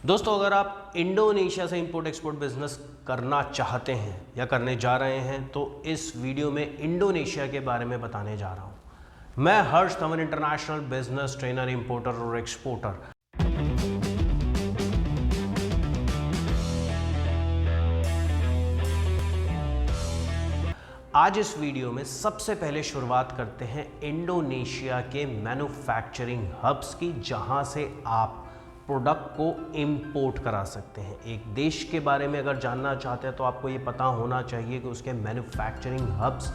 दोस्तों, अगर आप इंडोनेशिया से इंपोर्ट एक्सपोर्ट बिजनेस करना चाहते हैं या करने जा रहे हैं तो इस वीडियो में इंडोनेशिया के बारे में बताने जा रहा हूं। मैं Harsh Dhawan, international business trainer, importer और एक्सपोर्टर। आज इस वीडियो में सबसे पहले शुरुआत करते हैं इंडोनेशिया के मैन्युफैक्चरिंग हब्स की, जहां से आप प्रोडक्ट को इंपोर्ट करा सकते हैं। एक देश के बारे में अगर जानना चाहते हैं तो आपको ये पता होना चाहिए कि उसके मैन्युफैक्चरिंग हब्स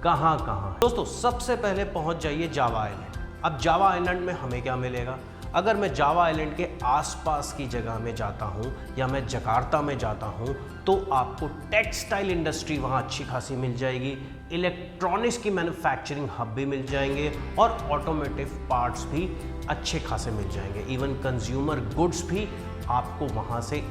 कहाँ कहाँ हैं। दोस्तों, सबसे पहले पहुंच जाइए जावा आइलैंड। अब जावा आइलैंड में हमें क्या मिलेगा? अगर मैं जावा आइलैंड के आसपास की जगह में जाता हूं या मैं जकार्ता में जाता हूं तो आपको टेक्सटाइल इंडस्ट्री वहां अच्छी खासी मिल जाएगी, इलेक्ट्रॉनिक्स की मैन्युफैक्चरिंग हब भी मिल जाएंगे और ऑटोमोटिव पार्ट्स भी अच्छे खासे मिल जाएंगे। इवन कंज्यूमर गुड्स भी आपको वहां से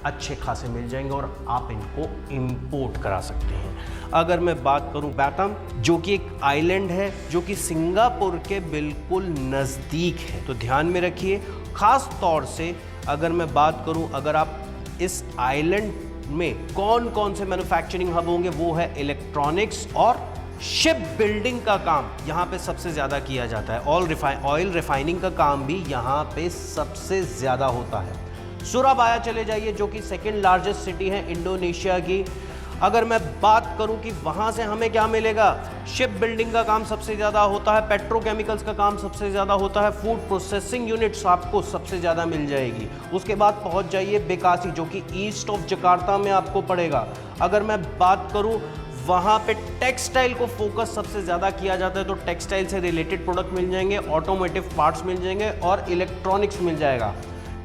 अच्छे खासे मिल जाएंगे और आप इनको इंपोर्ट करा सकते हैं। अगर मैं बात करूं बैटम, जो कि एक आइलैंड है जो कि सिंगापुर के बिल्कुल नज़दीक है, तो ध्यान में रखिए। ख़ास तौर से अगर मैं बात करूं, अगर आप इस आइलैंड में कौन कौन से मैन्युफैक्चरिंग हब होंगे, वो है इलेक्ट्रॉनिक्स और शिप बिल्डिंग का काम यहाँ पे सबसे ज़्यादा किया जाता है। ऑयल रिफाइनिंग का काम भी यहाँ पे सबसे ज़्यादा होता है। सुराबाया चले जाइए, जो कि सेकेंड लार्जेस्ट सिटी है इंडोनेशिया की। अगर मैं बात करूं कि वहां से हमें क्या मिलेगा, शिप बिल्डिंग का काम सबसे ज़्यादा होता है, पेट्रोकेमिकल्स का काम सबसे ज़्यादा होता है, फूड प्रोसेसिंग यूनिट्स आपको सबसे ज़्यादा मिल जाएगी। उसके बाद पहुंच जाइए बेकासी, जो कि ईस्ट ऑफ जकार्ता में आपको पड़ेगा। अगर मैं बात करूं, वहाँ पे टेक्सटाइल को फोकस सबसे ज़्यादा किया जाता है, तो टेक्सटाइल से रिलेटेड प्रोडक्ट मिल जाएंगे, ऑटोमोटिव पार्ट्स मिल जाएंगे और इलेक्ट्रॉनिक्स मिल जाएगा।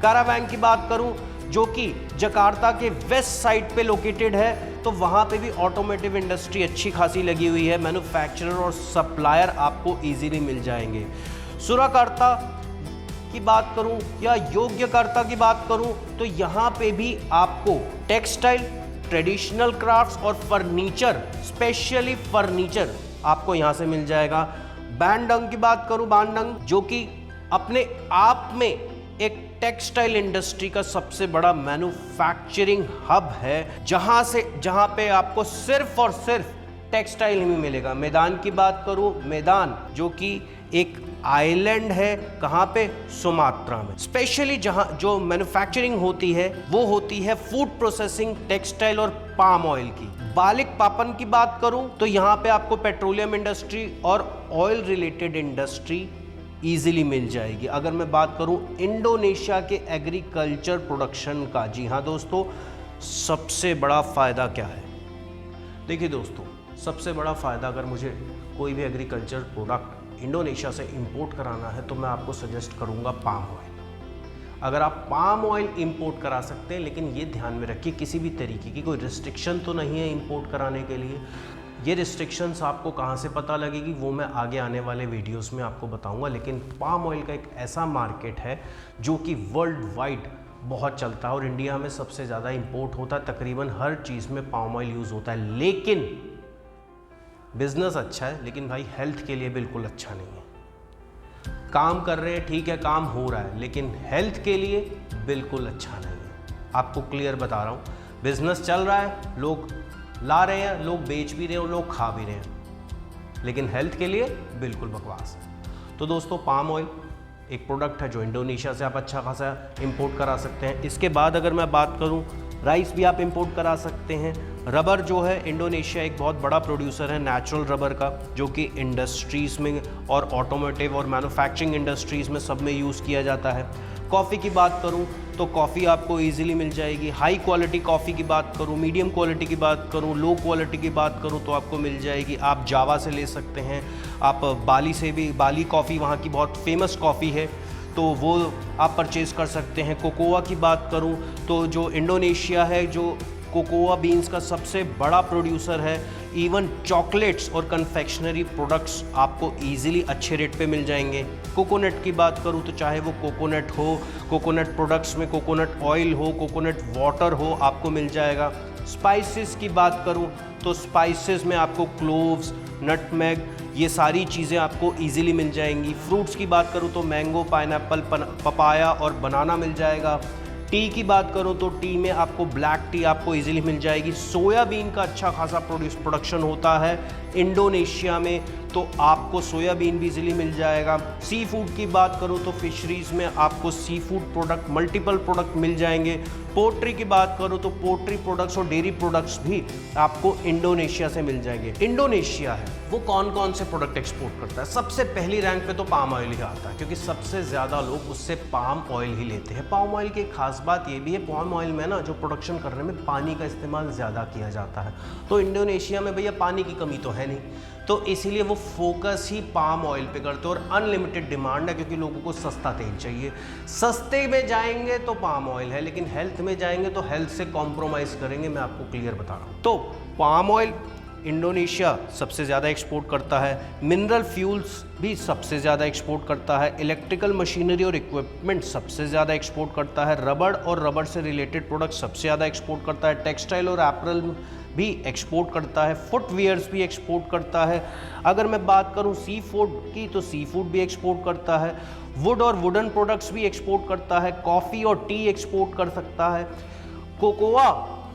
कारावैंग की बात करूं, जो कि जकार्ता के वेस्ट साइड पे लोकेटेड है, तो वहाँ पे भी ऑटोमोटिव इंडस्ट्री अच्छी खासी लगी हुई है। मैन्युफैक्चरर और सप्लायर आपको इजीली मिल जाएंगे। सुराकार्ता की बात करूं या योग्यकार्ता की बात करूं तो यहाँ पे भी आपको टेक्सटाइल, ट्रेडिशनल क्राफ्ट्स और फर्नीचर, स्पेशली फर्नीचर आपको यहाँ से मिल जाएगा। बैंडंग की बात करूं, बैंडंग जो कि अपने आप में एक टेक्सटाइल इंडस्ट्री का सबसे बड़ा मैन्युफैक्चरिंग हब है, जहां पे आपको सिर्फ और सिर्फ टेक्सटाइल ही मिलेगा। मैदान की बात करूं, मैदान जो कि एक आइलैंड है, कहां पे? सुमात्रा में। स्पेशली जहां जो मैन्युफैक्चरिंग होती है वो होती है फूड प्रोसेसिंग, टेक्सटाइल और पाम ऑयल की। बालिक पापन की बात करूं तो यहाँ पे आपको पेट्रोलियम इंडस्ट्री और ऑयल रिलेटेड इंडस्ट्री ईजिली मिल जाएगी। अगर मैं बात करूं इंडोनेशिया के एग्रीकल्चर प्रोडक्शन का, जी हाँ दोस्तों, सबसे बड़ा फ़ायदा क्या है? देखिए दोस्तों, सबसे बड़ा फ़ायदा, अगर मुझे कोई भी एग्रीकल्चर प्रोडक्ट इंडोनेशिया से इंपोर्ट कराना है तो मैं आपको सजेस्ट करूंगा पाम ऑयल। अगर आप पाम ऑयल इंपोर्ट करा सकते हैं, लेकिन ये ध्यान में रखिए किसी भी तरीके की कोई रिस्ट्रिक्शन तो नहीं है इंपोर्ट कराने के लिए। ये रिस्ट्रिक्शंस आपको कहाँ से पता लगेगी वो मैं आगे आने वाले वीडियोस में आपको बताऊंगा। लेकिन पाम ऑयल का एक ऐसा मार्केट है जो कि वर्ल्ड वाइड बहुत चलता है और इंडिया में सबसे ज़्यादा इंपोर्ट होता है। तकरीबन हर चीज़ में पाम ऑयल यूज़ होता है। लेकिन बिजनेस अच्छा है, लेकिन भाई हेल्थ के लिए बिल्कुल अच्छा नहीं है। काम कर रहे हैं, ठीक है, काम हो रहा है, लेकिन हेल्थ के लिए बिल्कुल अच्छा नहीं है। आपको क्लियर बता रहा हूँ, बिजनेस चल रहा है, लोग ला रहे हैं, लोग बेच भी रहे हैं और लोग खा भी रहे हैं, लेकिन हेल्थ के लिए बिल्कुल बकवास है। तो दोस्तों, पाम ऑयल एक प्रोडक्ट है जो इंडोनेशिया से आप अच्छा खासा इंपोर्ट करा सकते हैं। इसके बाद अगर मैं बात करूं, राइस भी आप इंपोर्ट करा सकते हैं। रबर जो है, इंडोनेशिया एक बहुत बड़ा प्रोड्यूसर है नेचुरल रबर का, जो कि इंडस्ट्रीज़ में और ऑटोमोटिव और मैन्युफैक्चरिंग इंडस्ट्रीज़ में सब में यूज़ किया जाता है। कॉफ़ी की बात करूं तो कॉफ़ी आपको इजीली मिल जाएगी। हाई क्वालिटी कॉफ़ी की बात करूं, मीडियम क्वालिटी की बात करूं, लो क्वालिटी की बात करूं तो आपको मिल जाएगी। आप जावा से ले सकते हैं, आप बाली से भी, बाली कॉफ़ी वहाँ की बहुत फेमस कॉफ़ी है, तो वो आप परचेज़ कर सकते हैं। कोकोआ की बात करूं तो जो इंडोनेशिया है, जो कोकोआ बीन्स का सबसे बड़ा प्रोड्यूसर है, इवन चॉकलेट्स और कन्फेक्शनरी प्रोडक्ट्स आपको इजीली अच्छे रेट पे मिल जाएंगे। कोकोनट की बात करूँ तो चाहे वो कोकोनट हो, कोकोनट प्रोडक्ट्स में कोकोनट ऑयल हो, कोकोनट वाटर हो, आपको मिल जाएगा। स्पाइसेस की बात करूँ तो स्पाइसेस में आपको क्लोव्स, नटमेग, ये सारी चीज़ें आपको इजीली मिल जाएंगी। फ्रूट्स की बात करूँ तो मैंगो, पाइनएप्पल, पपाया और बनाना मिल जाएगा। टी की बात करो तो टी में आपको ब्लैक टी आपको इजीली मिल जाएगी। सोयाबीन का अच्छा खासा प्रोडक्शन होता है इंडोनेशिया में, तो आपको सोयाबीन भी इजीली मिल जाएगा। सी फूड की बात करो तो फिशरीज़ में आपको sea food product multiple product मिल जाएंगे। पोल्ट्री की बात करो तो पोल्ट्री प्रोडक्ट्स और डेयरी प्रोडक्ट्स भी आपको इंडोनेशिया से मिल जाएंगे। इंडोनेशिया है वो कौन कौन से प्रोडक्ट एक्सपोर्ट करता है? सबसे पहली रैंक पे तो पाम ऑयल ही आता है, क्योंकि सबसे ज़्यादा लोग उससे पाम ऑयल ही लेते हैं। पाम ऑयल की खास बात ये भी है, पाम ऑयल में ना जो प्रोडक्शन करने में पानी का इस्तेमाल ज़्यादा किया जाता है, तो इंडोनेशिया में भैया पानी की कमी तो है नहीं, तो इसीलिए वो फोकस ही पाम ऑयल पे करते हैं। और अनलिमिटेड डिमांड है, क्योंकि लोगों को सस्ता तेल चाहिए। सस्ते में जाएंगे तो पाम ऑयल है, लेकिन हेल्थ में जाएंगे तो हेल्थ से कॉम्प्रोमाइज़ करेंगे, मैं आपको क्लियर बता रहा हूँ। तो पाम ऑयल इंडोनेशिया सबसे ज़्यादा एक्सपोर्ट करता है। मिनरल फ्यूल्स भी सबसे ज़्यादा एक्सपोर्ट करता है। इलेक्ट्रिकल मशीनरी और इक्विपमेंट सबसे ज़्यादा एक्सपोर्ट करता है। रबड़ और रबड़ से रिलेटेड प्रोडक्ट सबसे ज़्यादा एक्सपोर्ट करता है। टेक्सटाइल और एपरल भी एक्सपोर्ट करता है। फुटवियर्स भी एक्सपोर्ट करता है। अगर मैं बात करूं सी फूड की तो सी फूड भी एक्सपोर्ट करता है। वुड और वुडन प्रोडक्ट्स भी एक्सपोर्ट करता है। कॉफ़ी और टी एक्सपोर्ट कर सकता है। कोकोआ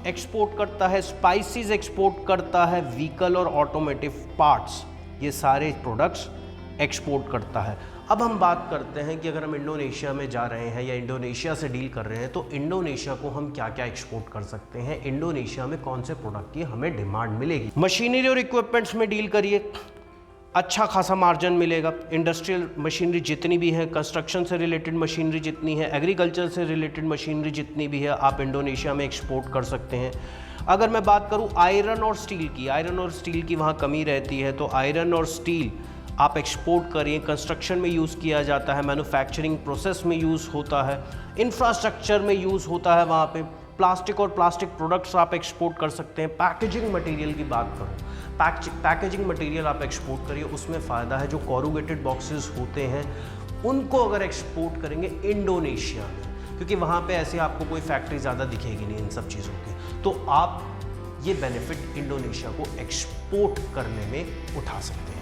एक्सपोर्ट करता है। स्पाइसेस एक्सपोर्ट करता है। व्हीकल और ऑटोमोटिव पार्ट्स, ये सारे प्रोडक्ट्स एक्सपोर्ट करता है। अब हम बात करते हैं कि अगर हम इंडोनेशिया में जा रहे हैं या इंडोनेशिया से डील कर रहे हैं तो इंडोनेशिया को हम क्या क्या एक्सपोर्ट कर सकते हैं, इंडोनेशिया में कौन से प्रोडक्ट की हमें डिमांड मिलेगी। मशीनरी और इक्विपमेंट्स में डील करिए, अच्छा खासा मार्जिन मिलेगा। इंडस्ट्रियल मशीनरी जितनी भी है, कंस्ट्रक्शन से रिलेटेड मशीनरी जितनी है, एग्रीकल्चर से रिलेटेड मशीनरी जितनी भी है, आप इंडोनेशिया में एक्सपोर्ट कर सकते हैं। अगर मैं बात करूं आयरन और स्टील की, आयरन और स्टील की वहाँ कमी रहती है, तो आयरन और स्टील आप एक्सपोर्ट करिए। कंस्ट्रक्शन में यूज़ किया जाता है, मैन्युफैक्चरिंग प्रोसेस में यूज़ होता है, इंफ्रास्ट्रक्चर में यूज़ होता है वहाँ पे। प्लास्टिक और प्लास्टिक प्रोडक्ट्स आप एक्सपोर्ट कर सकते हैं। पैकेजिंग मटेरियल की बात करूँ, पैकेजिंग मटेरियल आप एक्सपोर्ट करिए, उसमें फ़ायदा है। जो कोरुगेटेड बॉक्सेस होते हैं उनको अगर एक्सपोर्ट करेंगे इंडोनेशिया में, क्योंकि वहाँ पे ऐसे आपको कोई फैक्ट्री ज़्यादा दिखेगी नहीं इन सब चीज़ों की, तो आप ये बेनिफिट इंडोनेशिया को एक्सपोर्ट करने में उठा सकते हैं।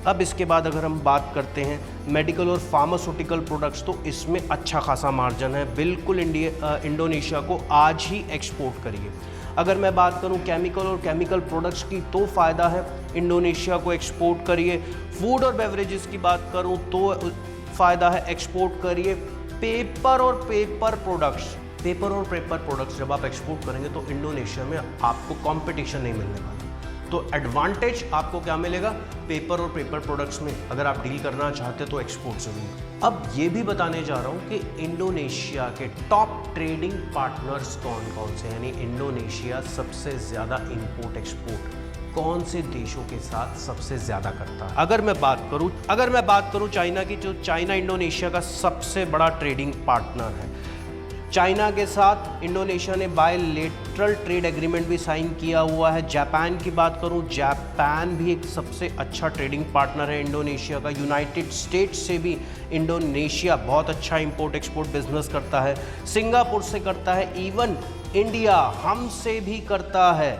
अब इसके बाद अगर हम बात करते हैं मेडिकल और फार्मास्यूटिकल प्रोडक्ट्स, तो इसमें अच्छा खासा मार्जिन है। बिल्कुल इंडोनेशिया को आज ही एक्सपोर्ट करिए। अगर मैं बात करूं केमिकल और केमिकल प्रोडक्ट्स की, तो फ़ायदा है, इंडोनेशिया को एक्सपोर्ट करिए। फूड और बेवरेजेस की बात करूं तो फ़ायदा है, एक्सपोर्ट करिए। पेपर और पेपर प्रोडक्ट्स जब आप एक्सपोर्ट करेंगे तो इंडोनेशिया में आपको कंपटीशन नहीं मिलने वाला, तो एडवांटेज आपको क्या मिलेगा? पेपर और पेपर प्रोडक्ट्स में अगर आप डील करना चाहते हैं तो एक्सपोर्ट जरूर। अब ये भी बताने जा रहा हूँ कि इंडोनेशिया के टॉप ट्रेडिंग पार्टनर्स कौन कौन से, यानी इंडोनेशिया सबसे ज़्यादा इंपोर्ट एक्सपोर्ट कौन से देशों के साथ सबसे ज़्यादा करता है। अगर मैं बात करूँ चाइना की, तो चाइना इंडोनेशिया का सबसे बड़ा ट्रेडिंग पार्टनर है। चाइना के साथ इंडोनेशिया ने बायलैटरल ट्रेड एग्रीमेंट भी साइन किया हुआ है। जापान की बात करूं, जापान भी एक सबसे अच्छा ट्रेडिंग पार्टनर है इंडोनेशिया का। यूनाइटेड स्टेट्स से भी इंडोनेशिया बहुत अच्छा इंपोर्ट एक्सपोर्ट बिजनेस करता है। सिंगापुर से करता है, इवन इंडिया हमसे भी करता है।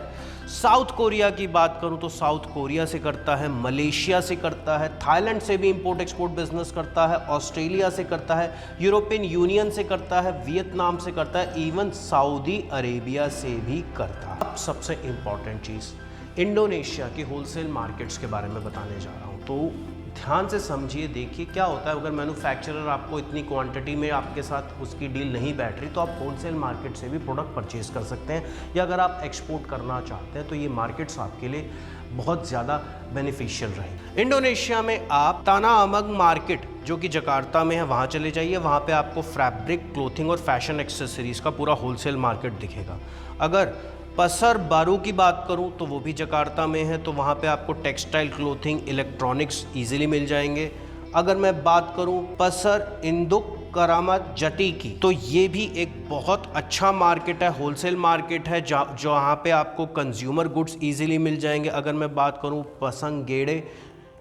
साउथ कोरिया की बात करूं तो साउथ कोरिया से करता है, मलेशिया से करता है, थाईलैंड से भी इंपोर्ट एक्सपोर्ट बिजनेस करता है, ऑस्ट्रेलिया से करता है, यूरोपियन यूनियन से करता है, वियतनाम से करता है, इवन सऊदी अरेबिया से भी करता है। अब सबसे इंपॉर्टेंट चीज़ इंडोनेशिया की होलसेल मार्केट्स के बारे में बताने जा रहा हूँ, तो ध्यान से समझिए, देखिए क्या होता है। अगर मैन्युफैक्चरर आपको इतनी क्वांटिटी में आपके साथ उसकी डील नहीं बैठ रही, तो आप होलसेल मार्केट से भी प्रोडक्ट परचेज कर सकते हैं, या अगर आप एक्सपोर्ट करना चाहते हैं तो ये मार्केट्स आपके लिए बहुत ज़्यादा बेनिफिशियल रहे। इंडोनेशिया में आप ताना अमंग मार्केट जो कि जकार्ता में है, वहाँ चले जाइए। वहाँ पे आपको फैब्रिक, क्लोथिंग और फैशन एक्सेसरीज़ का पूरा होलसेल मार्केट दिखेगा। अगर पसर बारू की बात करूं तो वो भी जकार्ता में है, तो वहाँ पे आपको टेक्सटाइल, क्लोथिंग, इलेक्ट्रॉनिक्स इजीली मिल जाएंगे। अगर मैं बात करूं पसर इंदुक करामत जटी की, तो ये भी एक बहुत अच्छा मार्केट है, होलसेल मार्केट है, जहाँ पे आपको कंज्यूमर गुड्स इजीली मिल जाएंगे। अगर मैं बात करूं पसंग गेड़े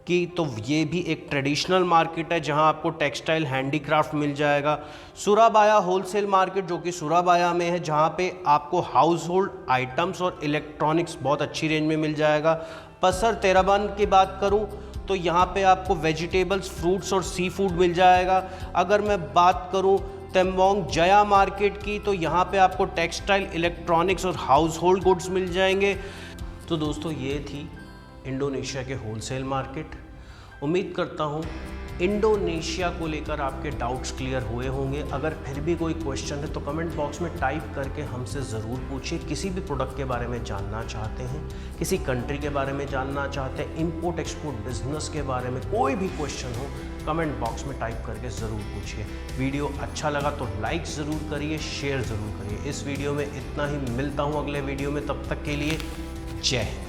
की, तो ये भी एक ट्रेडिशनल मार्केट है जहां आपको टेक्सटाइल, हैंडीक्राफ्ट मिल जाएगा। सुराबाया होलसेल मार्केट जो कि सुराबाया में है, जहां पे आपको हाउस होल्ड आइटम्स और इलेक्ट्रॉनिक्स बहुत अच्छी रेंज में मिल जाएगा। पसर तेराबन की बात करूं तो यहाँ पे आपको वेजिटेबल्स, फ्रूट्स और सी फूड मिल जाएगा। अगर मैं बात करूँ तेम्बोंग जया मार्केट की, तो यहाँ पे आपको टेक्सटाइल, इलेक्ट्रॉनिक्स और हाउस होल्ड गुड्स मिल जाएंगे। तो दोस्तों ये थी इंडोनेशिया के होलसेल मार्केट। उम्मीद करता हूँ इंडोनेशिया को लेकर आपके डाउट्स क्लियर हुए होंगे। अगर फिर भी कोई क्वेश्चन है तो कमेंट बॉक्स में टाइप करके हमसे ज़रूर पूछिए। किसी भी प्रोडक्ट के बारे में जानना चाहते हैं, किसी कंट्री के बारे में जानना चाहते हैं, इंपोर्ट एक्सपोर्ट बिजनेस के बारे में कोई भी क्वेश्चन हो, कमेंट बॉक्स में टाइप करके ज़रूर पूछिए। वीडियो अच्छा लगा तो लाइक ज़रूर करिए, शेयर ज़रूर करिए। इस वीडियो में इतना ही, मिलता हूँ अगले वीडियो में, तब तक के लिए जय Hind.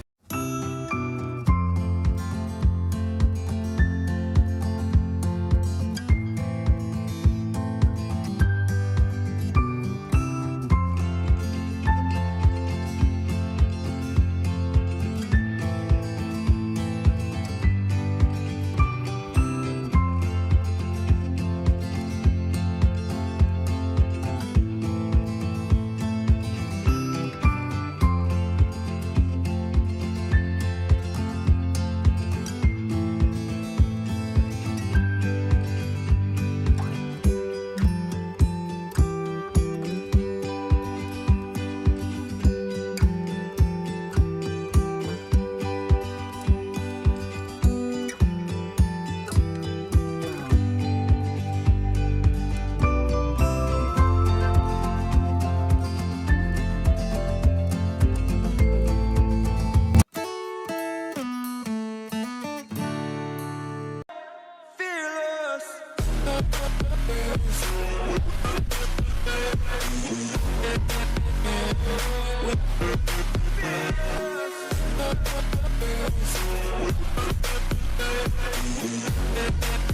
We'll be right back.